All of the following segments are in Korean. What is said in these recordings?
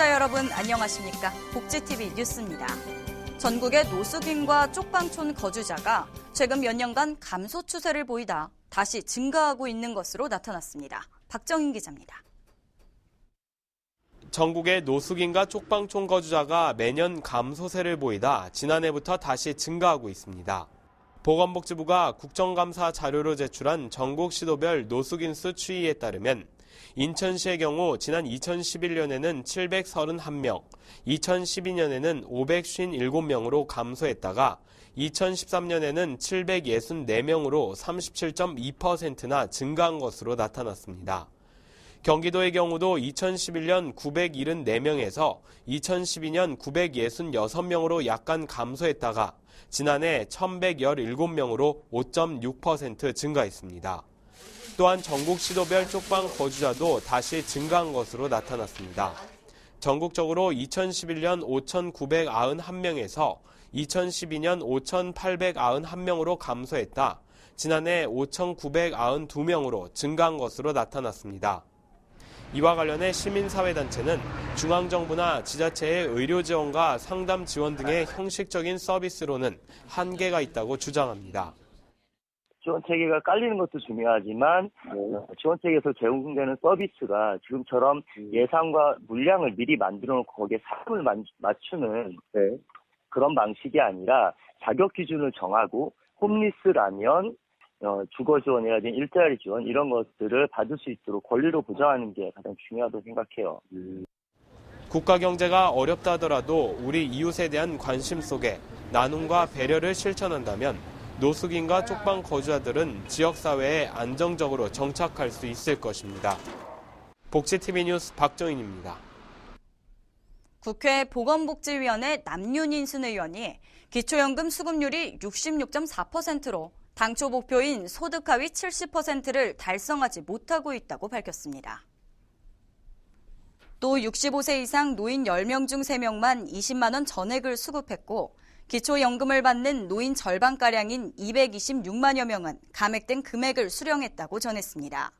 시청자 여러분 안녕하십니까? 복지TV 뉴스입니다. 전국의 노숙인과 쪽방촌 거주자가 최근 몇 년간 감소 추세를 보이다 다시 증가하고 있는 것으로 나타났습니다. 박정인 기자입니다. 전국의 노숙인과 쪽방촌 거주자가 매년 감소세를 보이다 지난해부터 다시 증가하고 있습니다. 보건복지부가 국정감사 자료로 제출한 전국 시도별 노숙인 수 추이에 따르면 인천시의 경우 지난 2011년에는 731명, 2012년에는 557명으로 감소했다가 2013년에는 764명으로 37.2%나 증가한 것으로 나타났습니다. 경기도의 경우도 2011년 974명에서 2012년 966명으로 약간 감소했다가 지난해 1117명으로 5.6% 증가했습니다. 또한 전국 시도별 쪽방 거주자도 다시 증가한 것으로 나타났습니다. 전국적으로 2011년 5,991명에서 2012년 5,891명으로 감소했다. 지난해 5,992명으로 증가한 것으로 나타났습니다. 이와 관련해 시민사회단체는 중앙정부나 지자체의 의료 지원과 상담 지원 등의 형식적인 서비스로는 한계가 있다고 주장합니다. 지원 체계가 깔리는 것도 중요하지만 지원 체계에서 제공되는 서비스가 지금처럼 예산과 물량을 미리 만들어 놓고 거기에 사람을 맞추는 그런 방식이 아니라 자격 기준을 정하고 홈리스라면 주거 지원이라든지 일자리 지원 이런 것들을 받을 수 있도록 권리로 보장하는 게 가장 중요하다고 생각해요. 국가 경제가 어렵다 하더라도 우리 이웃에 대한 관심 속에 나눔과 배려를 실천한다면 노숙인과 쪽방 거주자들은 지역사회에 안정적으로 정착할 수 있을 것입니다. 복지TV 뉴스 박정인입니다. 국회 보건복지위원회 남윤인순 의원이 기초연금 수급률이 66.4%로 당초 목표인 소득 하위 70%를 달성하지 못하고 있다고 밝혔습니다. 또 65세 이상 노인 10명 중 3명만 20만 원 전액을 수급했고 기초연금을 받는 노인 절반가량인 226만여 명은 감액된 금액을 수령했다고 전했습니다.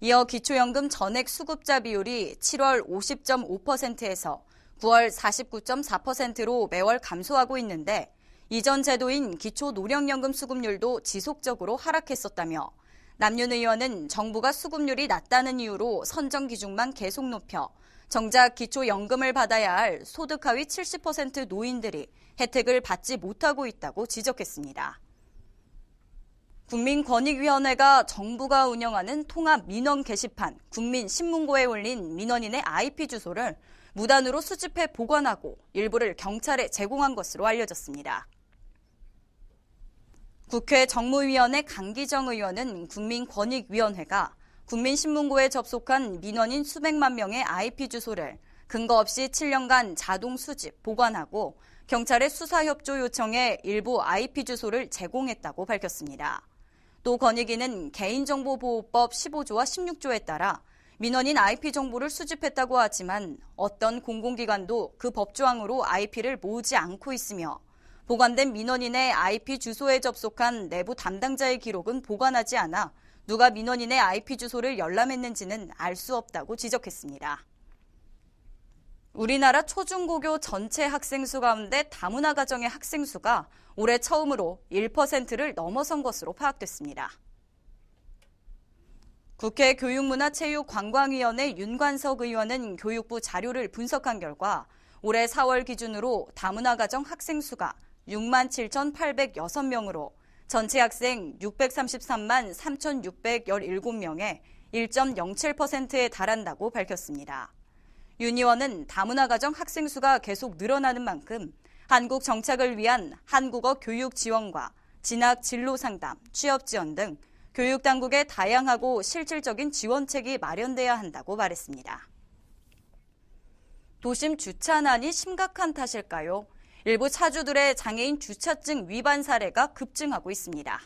이어 기초연금 전액 수급자 비율이 7월 50.5%에서 9월 49.4%로 매월 감소하고 있는데 이전 제도인 기초노령연금 수급률도 지속적으로 하락했었다며 남윤 의원은 정부가 수급률이 낮다는 이유로 선정 기준만 계속 높여 정작 기초연금을 받아야 할 소득 하위 70% 노인들이 혜택을 받지 못하고 있다고 지적했습니다. 국민권익위원회가 정부가 운영하는 통합 민원 게시판 국민신문고에 올린 민원인의 IP 주소를 무단으로 수집해 보관하고 일부를 경찰에 제공한 것으로 알려졌습니다. 국회 정무위원회 강기정 의원은 국민권익위원회가 국민신문고에 접속한 민원인 수백만 명의 IP 주소를 근거 없이 7년간 자동 수집, 보관하고 경찰의 수사협조 요청에 일부 IP 주소를 제공했다고 밝혔습니다. 또 권익위는 개인정보보호법 15조와 16조에 따라 민원인 IP 정보를 수집했다고 하지만 어떤 공공기관도 그 법조항으로 IP를 모으지 않고 있으며 보관된 민원인의 IP 주소에 접속한 내부 담당자의 기록은 보관하지 않아 누가 민원인의 IP 주소를 열람했는지는 알 수 없다고 지적했습니다. 우리나라 초중고교 전체 학생 수 가운데 다문화 가정의 학생 수가 올해 처음으로 1%를 넘어선 것으로 파악됐습니다. 국회 교육문화체육관광위원회 윤관석 의원은 교육부 자료를 분석한 결과 올해 4월 기준으로 다문화 가정 학생 수가 67,806명으로 전체 학생 633만 3,617명에 1.07%에 달한다고 밝혔습니다. 윤 의원은 다문화 가정 학생 수가 계속 늘어나는 만큼 한국 정착을 위한 한국어 교육 지원과 진학 진로 상담, 취업 지원 등 교육당국의 다양하고 실질적인 지원책이 마련돼야 한다고 말했습니다. 도심 주차난이 심각한 탓일까요? 일부 차주들의 장애인 주차증 위반 사례가 급증하고 있습니다.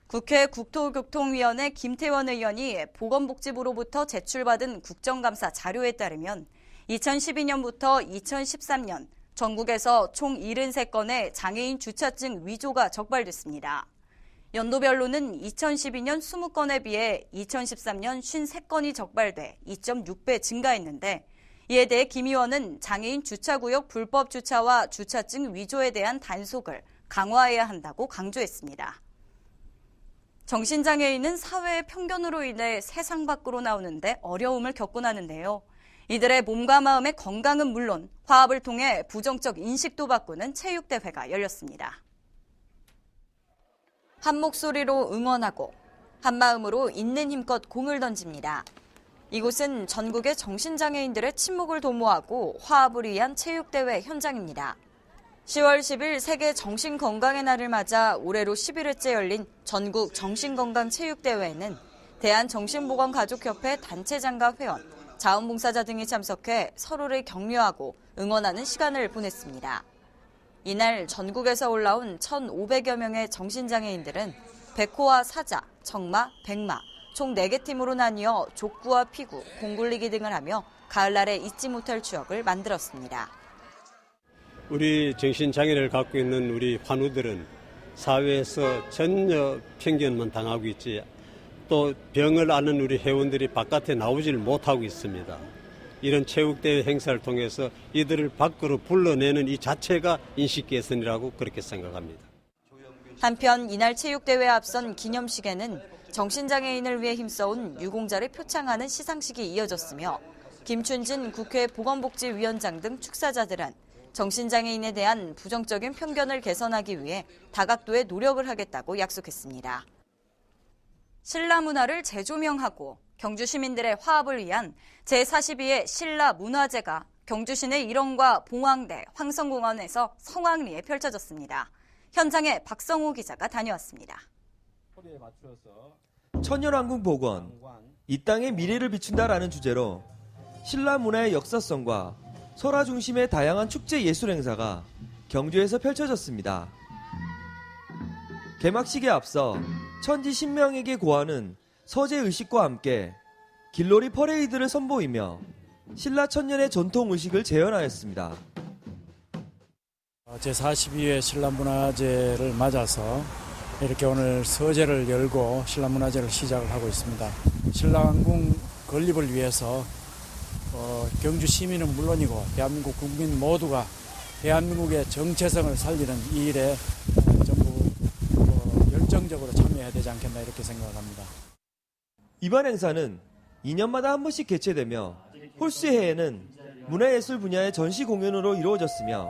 국회 국토교통위원회 김태원 의원이 보건복지부로부터 제출받은 국정감사 자료에 따르면 2012년부터 2013년 전국에서 총 73건의 장애인 주차증 위조가 적발됐습니다. 연도별로는 2012년 20건에 비해 2013년 53건이 적발돼 2.6배 증가했는데 이에 대해 김 의원은 장애인 주차구역 불법 주차와 주차증 위조에 대한 단속을 강화해야 한다고 강조했습니다. 정신장애인은 사회의 편견으로 인해 세상 밖으로 나오는데 어려움을 겪곤 하는데요. 이들의 몸과 마음의 건강은 물론 화합을 통해 부정적 인식도 바꾸는 체육대회가 열렸습니다. 한 목소리로 응원하고 한 마음으로 있는 힘껏 공을 던집니다. 이곳은 전국의 정신장애인들의 친목을 도모하고 화합을 위한 체육대회 현장입니다. 10월 10일 세계 정신건강의 날을 맞아 올해로 11회째 열린 전국 정신건강체육대회에는 대한정신보건가족협회 단체장과 회원, 자원봉사자 등이 참석해 서로를 격려하고 응원하는 시간을 보냈습니다. 이날 전국에서 올라온 1,500여 명의 정신장애인들은 백호와 사자, 청마, 백마, 총 4개 팀으로 나뉘어 족구와 피구, 공굴리기 등을 하며 가을날에 잊지 못할 추억을 만들었습니다. 우리 정신장애를 갖고 있는 우리 환우들은 사회에서 전혀 편견만 당하고 있지 또 병을 앓는 우리 회원들이 바깥에 나오질 못하고 있습니다. 이런 체육대회 행사를 통해서 이들을 밖으로 불러내는 이 자체가 인식 개선이라고 그렇게 생각합니다. 한편 이날 체육대회에 앞선 기념식에는 정신장애인을 위해 힘써온 유공자를 표창하는 시상식이 이어졌으며 김춘진 국회 보건복지위원장 등 축사자들은 정신장애인에 대한 부정적인 편견을 개선하기 위해 다각도의 노력을 하겠다고 약속했습니다. 신라 문화를 재조명하고 경주 시민들의 화합을 위한 제42회 신라 문화제가 경주 시내 일원과 봉황대, 황성공원에서 성황리에 펼쳐졌습니다. 현장에 박성호 기자가 다녀왔습니다. 천년왕궁 복원, 이 땅의 미래를 비춘다라는 주제로 신라 문화의 역사성과 설화 중심의 다양한 축제 예술 행사가 경주에서 펼쳐졌습니다. 개막식에 앞서 천지 신명에게 고하는 서재 의식과 함께 길놀이 퍼레이드를 선보이며 신라 천년의 전통 의식을 재현하였습니다. 제42회 신라문화제를 맞아서 이렇게 오늘 서재를 열고 신라문화제를 시작을 하고 있습니다. 신라왕궁 건립을 위해서 경주 시민은 물론이고 대한민국 국민 모두가 대한민국의 정체성을 살리는 이 일에 전부 열정적으로 참여해야 되지 않겠나 이렇게 생각합니다. 이번 행사는 2년마다 한 번씩 개최되며 홀수해에는 문화예술 분야의 전시 공연으로 이루어졌으며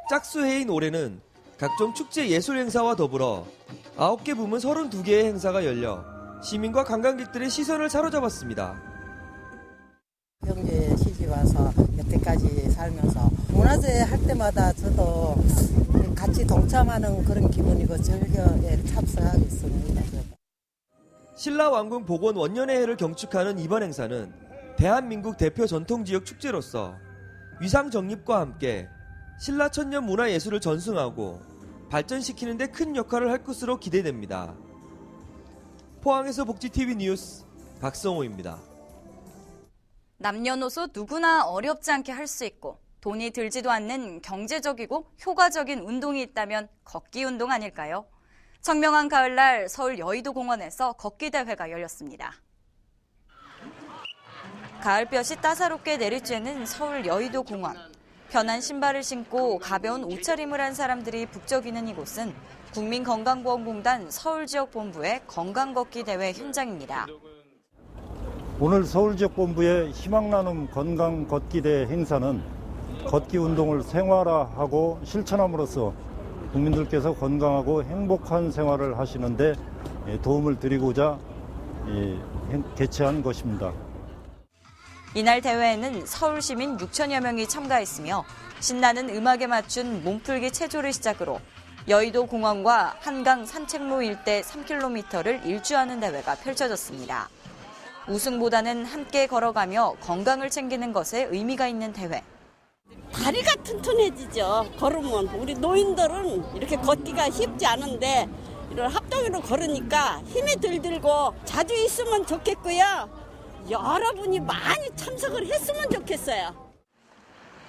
짝수해인 올해는 각종 축제 예술 행사와 더불어 9개 부문 32개의 행사가 열려 시민과 관광객들의 시선을 사로잡았습니다. 경주에 시집 와서 여태까지 살면서 문화제 할 때마다 저도 같이 동참하는 그런 기분이고 즐거에 참석하겠습니다. 신라왕궁 복원 원년의 해를 경축하는 이번 행사는 대한민국 대표 전통지역 축제로서 위상 정립과 함께 신라 천년 문화예술을 전승하고 발전시키는 데 큰 역할을 할 것으로 기대됩니다. 포항에서 복지TV 뉴스 박성호입니다. 남녀노소 누구나 어렵지 않게 할 수 있고 돈이 들지도 않는 경제적이고 효과적인 운동이 있다면 걷기 운동 아닐까요? 청명한 가을날 서울 여의도 공원에서 걷기 대회가 열렸습니다. 가을볕이 따사롭게 내리쬐는 서울 여의도 공원. 편한 신발을 신고 가벼운 옷차림을 한 사람들이 북적이는 이곳은 국민건강보험공단 서울지역본부의 건강걷기 대회 현장입니다. 오늘 서울지역본부의 희망나눔 건강걷기대회 행사는 걷기 운동을 생활화하고 실천함으로써 국민들께서 건강하고 행복한 생활을 하시는데 도움을 드리고자 개최한 것입니다. 이날 대회에는 서울 시민 6천여 명이 참가했으며 신나는 음악에 맞춘 몸풀기 체조를 시작으로 여의도 공원과 한강 산책로 일대 3km를 일주하는 대회가 펼쳐졌습니다. 우승보다는 함께 걸어가며 건강을 챙기는 것에 의미가 있는 대회. 다리가 튼튼해지죠. 걸으면 우리 노인들은 이렇게 걷기가 쉽지 않은데 이런 합동으로 걸으니까 힘이 들고 자주 있으면 좋겠고요. 여러분이 많이 참석을 했으면 좋겠어요.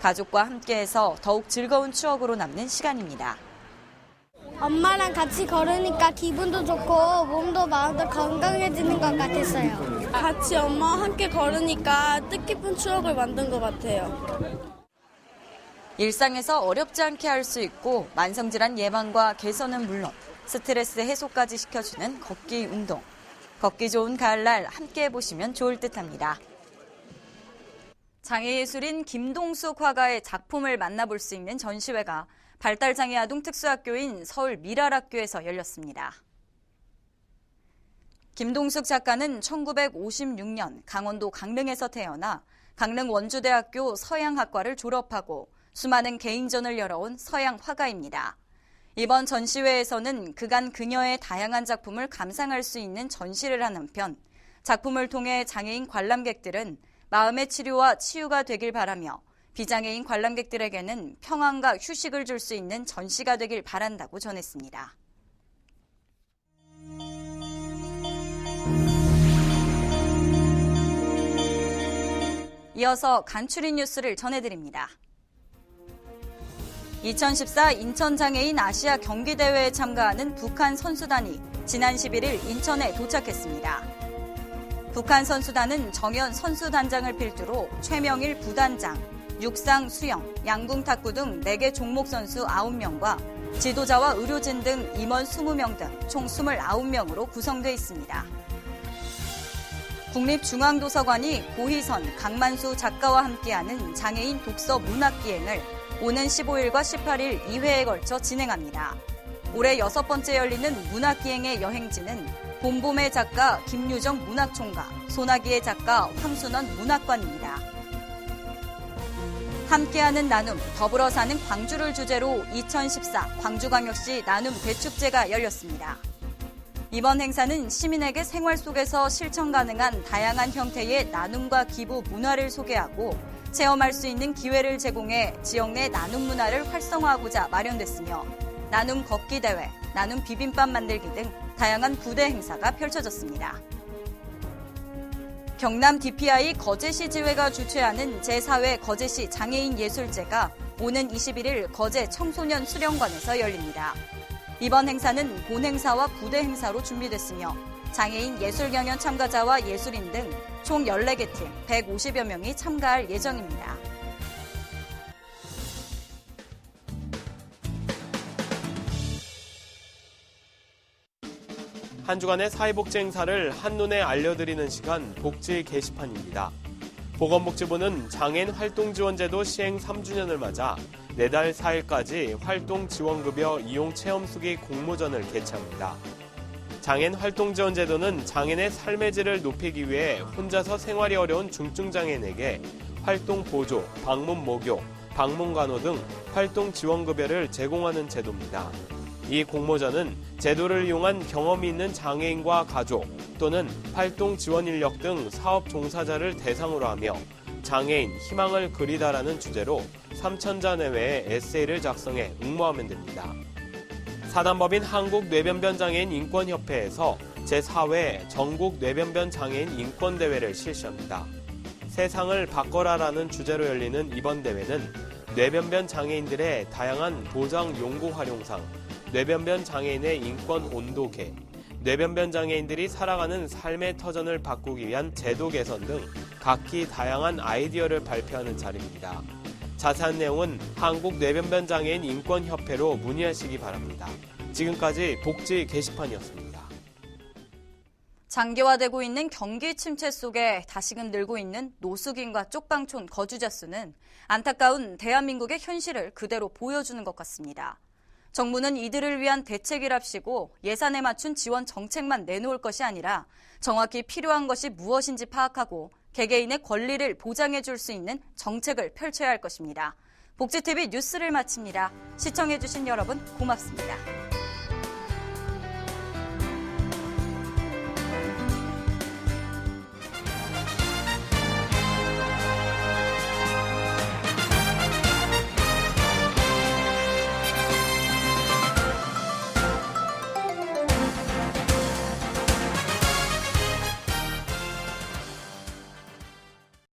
가족과 함께해서 더욱 즐거운 추억으로 남는 시간입니다. 엄마랑 같이 걸으니까 기분도 좋고 몸도 마음도 건강해지는 것 같았어요. 같이 엄마와 함께 걸으니까 뜻깊은 추억을 만든 것 같아요. 일상에서 어렵지 않게 할 수 있고 만성질환 예방과 개선은 물론 스트레스 해소까지 시켜주는 걷기 운동. 걷기 좋은 가을날 함께 해보시면 좋을 듯합니다. 장애예술인 김동숙 화가의 작품을 만나볼 수 있는 전시회가 발달장애 아동 특수학교인 서울 미랄학교에서 열렸습니다. 김동숙 작가는 1956년 강원도 강릉에서 태어나 강릉 원주대학교 서양학과를 졸업하고 수많은 개인전을 열어온 서양 화가입니다. 이번 전시회에서는 그간 그녀의 다양한 작품을 감상할 수 있는 전시를 한 한편 작품을 통해 장애인 관람객들은 마음의 치료와 치유가 되길 바라며 비장애인 관람객들에게는 평안과 휴식을 줄 수 있는 전시가 되길 바란다고 전했습니다. 이어서 간추린 뉴스를 전해드립니다. 2014 인천장애인 아시아 경기대회에 참가하는 북한 선수단이 지난 11일 인천에 도착했습니다. 북한 선수단은 정현 선수단장을 필두로 최명일 부단장, 육상, 수영, 양궁, 탁구 등 4개 종목 선수 9명과 지도자와 의료진 등 임원 20명 등 총 29명으로 구성돼 있습니다. 국립중앙도서관이 고희선, 강만수 작가와 함께하는 장애인 독서 문학기행을 오는 15일과 18일 2회에 걸쳐 진행합니다. 올해 6번째 열리는 문학기행의 여행지는 봄봄의 작가 김유정 문학총각, 소나기의 작가 황순원 문학관입니다. 함께하는 나눔, 더불어 사는 광주를 주제로 2014 광주광역시 나눔 대축제가 열렸습니다. 이번 행사는 시민에게 생활 속에서 실천 가능한 다양한 형태의 나눔과 기부 문화를 소개하고 체험할 수 있는 기회를 제공해 지역 내 나눔 문화를 활성화하고자 마련됐으며 나눔 걷기 대회, 나눔 비빔밥 만들기 등 다양한 부대 행사가 펼쳐졌습니다. 경남 DPI 거제시 지회가 주최하는 제4회 거제시 장애인 예술제가 오는 21일 거제 청소년 수련관에서 열립니다. 이번 행사는 본 행사와 부대 행사로 준비됐으며 장애인 예술 경연 참가자와 예술인 등 총 14개 팀 150여 명이 참가할 예정입니다. 한 주간의 사회복지 행사를 한눈에 알려드리는 시간 복지 게시판입니다. 보건복지부는 장애인 활동지원제도 시행 3주년을 맞아 내달 4일까지 활동지원급여 이용 체험수기 공모전을 개최합니다. 장애인 활동지원제도는 장애인의 삶의 질을 높이기 위해 혼자서 생활이 어려운 중증장애인에게 활동보조, 방문목욕, 방문간호 등 활동지원급여를 제공하는 제도입니다. 이 공모전은 제도를 이용한 경험이 있는 장애인과 가족 또는 활동지원인력 등 사업 종사자를 대상으로 하며 장애인 희망을 그리다라는 주제로 3,000자 내외의 에세이를 작성해 응모하면 됩니다. 사단법인 한국뇌변변장애인 인권협회에서 제4회 전국 뇌변변장애인 인권대회를 실시합니다. 세상을 바꿔라라는 주제로 열리는 이번 대회는 뇌변변 장애인들의 다양한 보장 용고 활용상, 뇌변변 장애인의 인권 온도계, 뇌변변 장애인들이 살아가는 삶의 터전을 바꾸기 위한 제도 개선 등 각기 다양한 아이디어를 발표하는 자리입니다. 자세한 내용은 한국뇌변변장애인 인권협회로 문의하시기 바랍니다. 지금까지 복지 게시판이었습니다. 장기화되고 있는 경기 침체 속에 다시금 늘고 있는 노숙인과 쪽방촌 거주자 수는 안타까운 대한민국의 현실을 그대로 보여주는 것 같습니다. 정부는 이들을 위한 대책이랍시고 예산에 맞춘 지원 정책만 내놓을 것이 아니라 정확히 필요한 것이 무엇인지 파악하고 개개인의 권리를 보장해 줄 수 있는 정책을 펼쳐야 할 것입니다. 복지TV 뉴스를 마칩니다. 시청해주신 여러분 고맙습니다.